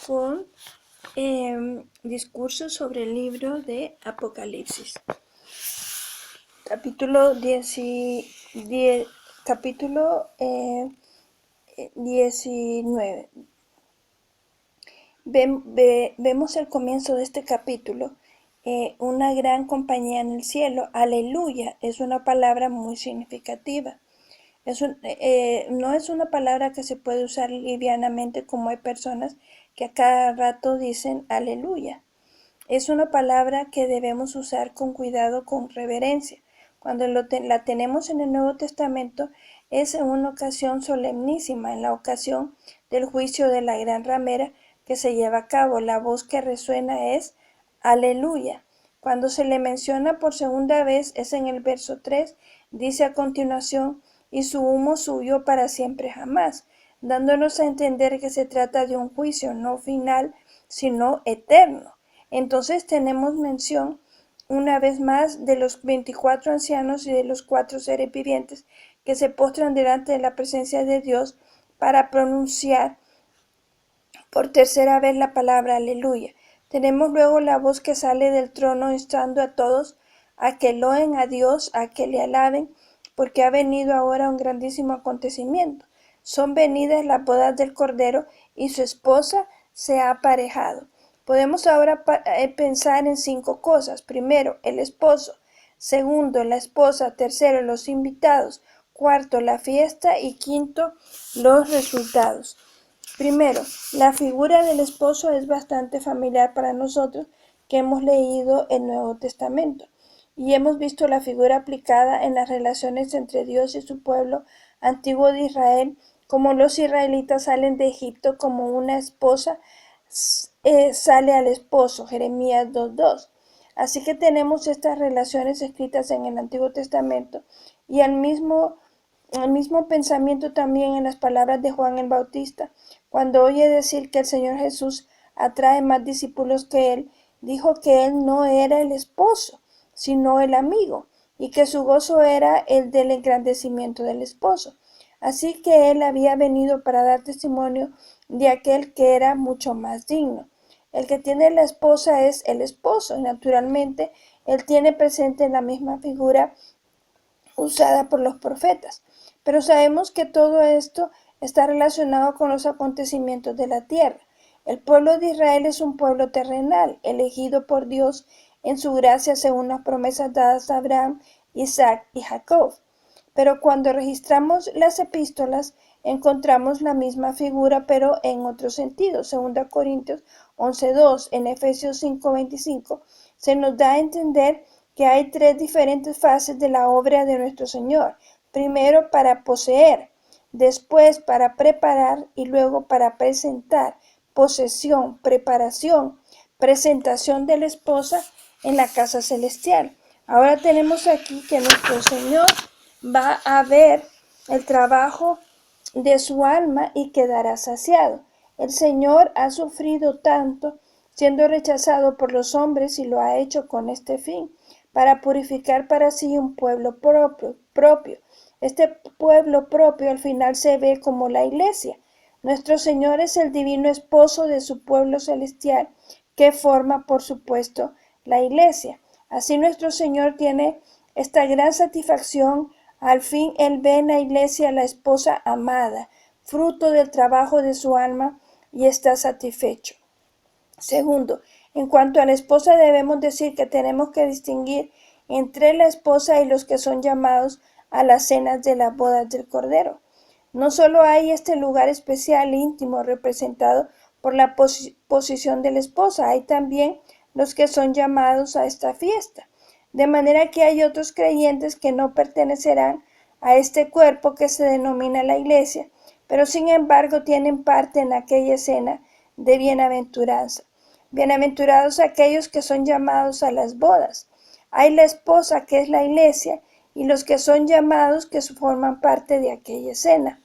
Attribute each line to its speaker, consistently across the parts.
Speaker 1: Con discurso sobre el libro de Apocalipsis. Capítulo 19. Vemos al comienzo de este capítulo una gran compañía en el cielo. Aleluya es una palabra muy significativa. No es una palabra que se puede usar livianamente, como hay personas que a cada rato dicen aleluya. Es una palabra que debemos usar con cuidado, con reverencia. Cuando la tenemos en el Nuevo Testamento es en una ocasión solemnísima, en la ocasión del juicio de la gran ramera que se lleva a cabo. La voz que resuena es aleluya. Cuando se le menciona por segunda vez es en el verso 3, dice a continuación: y su humo subió para siempre jamás, dándonos a entender que se trata de un juicio no final, sino eterno. Entonces tenemos mención una vez más de los 24 ancianos y de los 4 seres vivientes que se postran delante de la presencia de Dios para pronunciar por tercera vez la palabra aleluya. Tenemos luego la voz que sale del trono instando a todos a que loen a Dios, a que le alaben, porque ha venido ahora un grandísimo acontecimiento. Son venidas las bodas del Cordero y su esposa se ha aparejado. Podemos ahora pensar en 5 cosas. Primero, el esposo. Segundo, la esposa. Tercero, los invitados. Cuarto, la fiesta. Y quinto, los resultados. Primero, la figura del esposo es bastante familiar para nosotros que hemos leído el Nuevo Testamento y hemos visto la figura aplicada en las relaciones entre Dios y su pueblo antiguo de Israel, como los israelitas salen de Egipto como una esposa sale al esposo, Jeremías 2:2. Así que tenemos estas relaciones escritas en el Antiguo Testamento y el mismo pensamiento también en las palabras de Juan el Bautista, cuando oye decir que el Señor Jesús atrae más discípulos que él. Dijo que él no era el esposo, sino el amigo, y que su gozo era el del engrandecimiento del esposo. Así que él había venido para dar testimonio de aquel que era mucho más digno. El que tiene la esposa es el esposo, y naturalmente él tiene presente la misma figura usada por los profetas. Pero sabemos que todo esto está relacionado con los acontecimientos de la tierra. El pueblo de Israel es un pueblo terrenal, elegido por Dios en su gracia según las promesas dadas a Abraham, Isaac y Jacob. Pero cuando registramos las epístolas, encontramos la misma figura, pero en otro sentido. 2 Corintios 11:2, en Efesios 5:25, se nos da a entender que hay 3 diferentes fases de la obra de nuestro Señor. Primero para poseer, después para preparar y luego para presentar. Posesión, preparación, presentación de la esposa en la casa celestial. Ahora tenemos aquí que nuestro Señor va a ver el trabajo de su alma y quedará saciado. El Señor ha sufrido tanto, siendo rechazado por los hombres, y lo ha hecho con este fin, para purificar para sí un pueblo propio. Este pueblo propio al final se ve como la iglesia. Nuestro Señor es el divino esposo de su pueblo celestial, que forma, por supuesto, la iglesia. Así nuestro Señor tiene esta gran satisfacción. Al fin Él ve en la iglesia la esposa amada, fruto del trabajo de su alma, y está satisfecho. Segundo, en cuanto a la esposa, debemos decir que tenemos que distinguir entre la esposa y los que son llamados a las cenas de las bodas del Cordero. No solo hay este lugar especial íntimo representado por la posición de la esposa, hay también los que son llamados a esta fiesta. De manera que hay otros creyentes que no pertenecerán a este cuerpo que se denomina la iglesia, pero sin embargo tienen parte en aquella escena de bienaventuranza. Bienaventurados aquellos que son llamados a las bodas. Hay la esposa, que es la iglesia, y los que son llamados, que forman parte de aquella escena.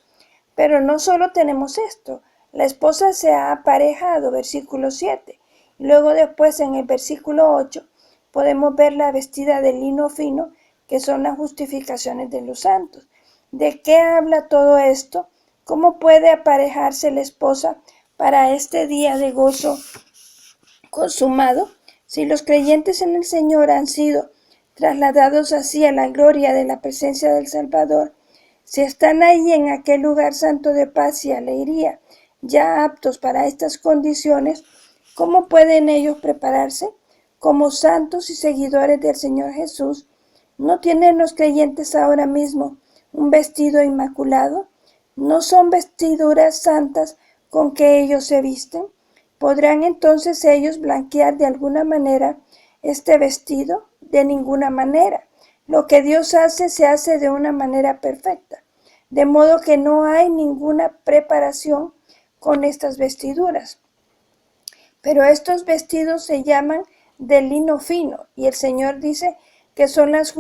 Speaker 1: Pero no solo tenemos esto, la esposa se ha aparejado, versículo 7. Luego después en el versículo 8 podemos ver la vestida de lino fino, que son las justificaciones de los santos. ¿De qué habla todo esto? ¿Cómo puede aparejarse la esposa para este día de gozo consumado? Si los creyentes en el Señor han sido trasladados así a la gloria de la presencia del Salvador, si están ahí en aquel lugar santo de paz y alegría, ya aptos para estas condiciones, ¿cómo pueden ellos prepararse? Como santos y seguidores del Señor Jesús, ¿no tienen los creyentes ahora mismo un vestido inmaculado? ¿No son vestiduras santas con que ellos se visten? ¿Podrán entonces ellos blanquear de alguna manera este vestido? De ninguna manera. Lo que Dios hace se hace de una manera perfecta, de modo que no hay ninguna preparación con estas vestiduras. Pero estos vestidos se llaman de lino fino, y el Señor dice que son las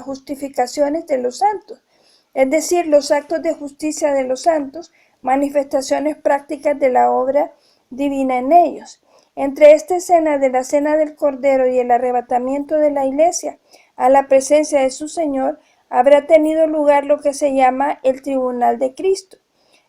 Speaker 1: justificaciones de los santos, es decir, los actos de justicia de los santos, manifestaciones prácticas de la obra divina en ellos. Entre esta escena de la cena del Cordero y el arrebatamiento de la iglesia a la presencia de su Señor, habrá tenido lugar lo que se llama el tribunal de Cristo.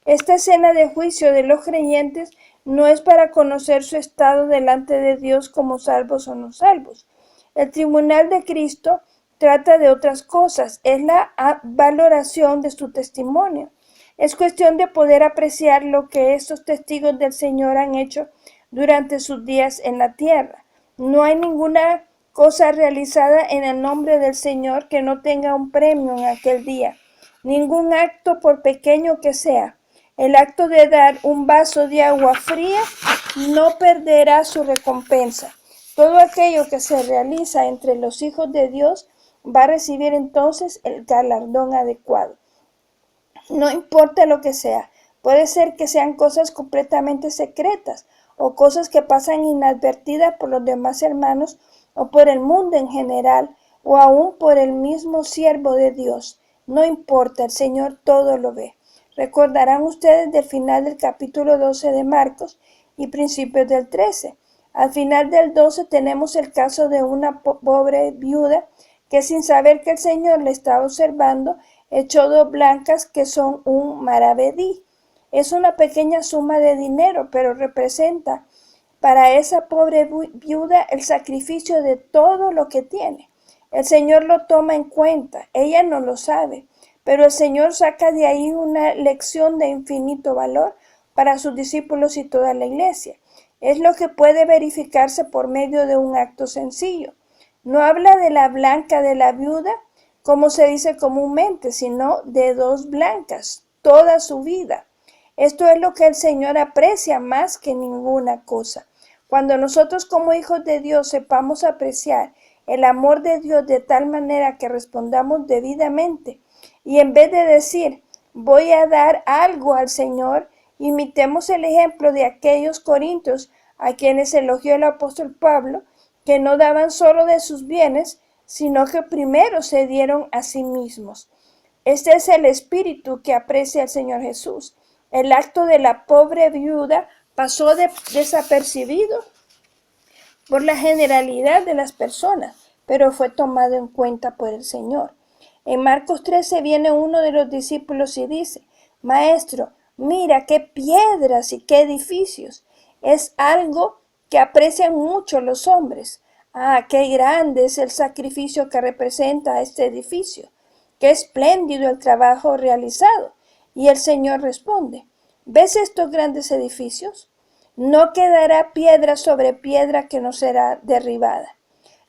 Speaker 1: Esta escena de juicio de los creyentes no es para conocer su estado delante de Dios como salvos o no salvos. El tribunal de Cristo trata de otras cosas, es la valoración de su testimonio. Es cuestión de poder apreciar lo que estos testigos del Señor han hecho durante sus días en la tierra. No hay ninguna cosa realizada en el nombre del Señor que no tenga un premio en aquel día. Ningún acto, por pequeño que sea. El acto de dar un vaso de agua fría no perderá su recompensa. Todo aquello que se realiza entre los hijos de Dios va a recibir entonces el galardón adecuado. No importa lo que sea, puede ser que sean cosas completamente secretas o cosas que pasan inadvertidas por los demás hermanos o por el mundo en general o aún por el mismo siervo de Dios. No importa, el Señor todo lo ve. Recordarán ustedes del final del capítulo 12 de Marcos y principios del 13. Al final del 12 tenemos el caso de una pobre viuda que sin saber que el Señor le estaba observando, echó 2 blancas que son un maravedí. Es una pequeña suma de dinero, pero representa para esa pobre viuda el sacrificio de todo lo que tiene. El Señor lo toma en cuenta, ella no lo sabe, pero el Señor saca de ahí una lección de infinito valor para sus discípulos y toda la iglesia. Es lo que puede verificarse por medio de un acto sencillo. No habla de la blanca de la viuda, como se dice comúnmente, sino de 2 blancas, toda su vida. Esto es lo que el Señor aprecia más que ninguna cosa. Cuando nosotros como hijos de Dios sepamos apreciar el amor de Dios de tal manera que respondamos debidamente, y en vez de decir, voy a dar algo al Señor, imitemos el ejemplo de aquellos corintios a quienes elogió el apóstol Pablo, que no daban solo de sus bienes, sino que primero se dieron a sí mismos. Este es el espíritu que aprecia el Señor Jesús. El acto de la pobre viuda pasó desapercibido por la generalidad de las personas, pero fue tomado en cuenta por el Señor. En Marcos 13 viene uno de los discípulos y dice, Maestro, mira qué piedras y qué edificios. Es algo que aprecian mucho los hombres. Ah, qué grande es el sacrificio que representa este edificio. Qué espléndido el trabajo realizado. Y el Señor responde, ¿ves estos grandes edificios? No quedará piedra sobre piedra que no será derribada.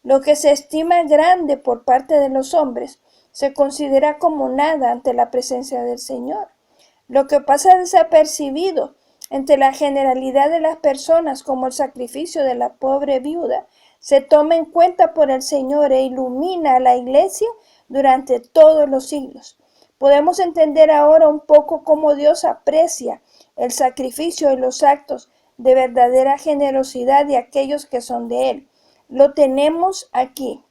Speaker 1: Lo que se estima grande por parte de los hombres se considera como nada ante la presencia del Señor. Lo que pasa desapercibido entre la generalidad de las personas, como el sacrificio de la pobre viuda, se toma en cuenta por el Señor e ilumina a la iglesia durante todos los siglos. Podemos entender ahora un poco cómo Dios aprecia el sacrificio y los actos de verdadera generosidad de aquellos que son de Él. Lo tenemos aquí.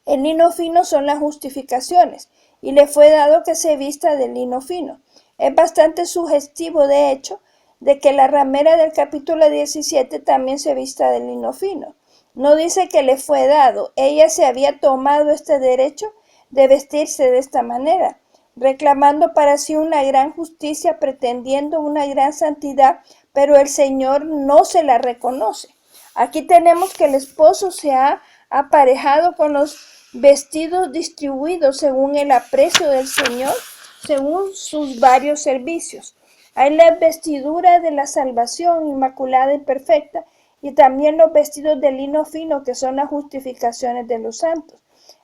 Speaker 1: El lino fino son las justificaciones, y le fue dado que se vista de lino fino. Es bastante sugestivo, de hecho, de que la ramera del capítulo 17 también se vista de lino fino. No dice que le fue dado, ella se había tomado este derecho de vestirse de esta manera. reclamando para sí una gran justicia, pretendiendo una gran santidad, pero el Señor no se la reconoce. Aquí tenemos que el esposo se ha aparejado con los vestidos distribuidos según el aprecio del Señor, según sus varios servicios. Hay la vestidura de la salvación inmaculada y perfecta, y también los vestidos de lino fino, que son las justificaciones de los santos.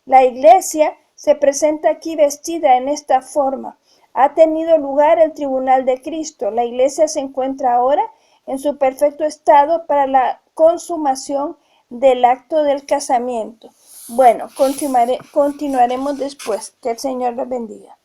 Speaker 1: La iglesia se presenta aquí vestida en esta forma. Ha tenido lugar el tribunal de Cristo. La iglesia se encuentra ahora en su perfecto estado para la consumación del acto del casamiento. Bueno, continuaremos después. Que el Señor los bendiga.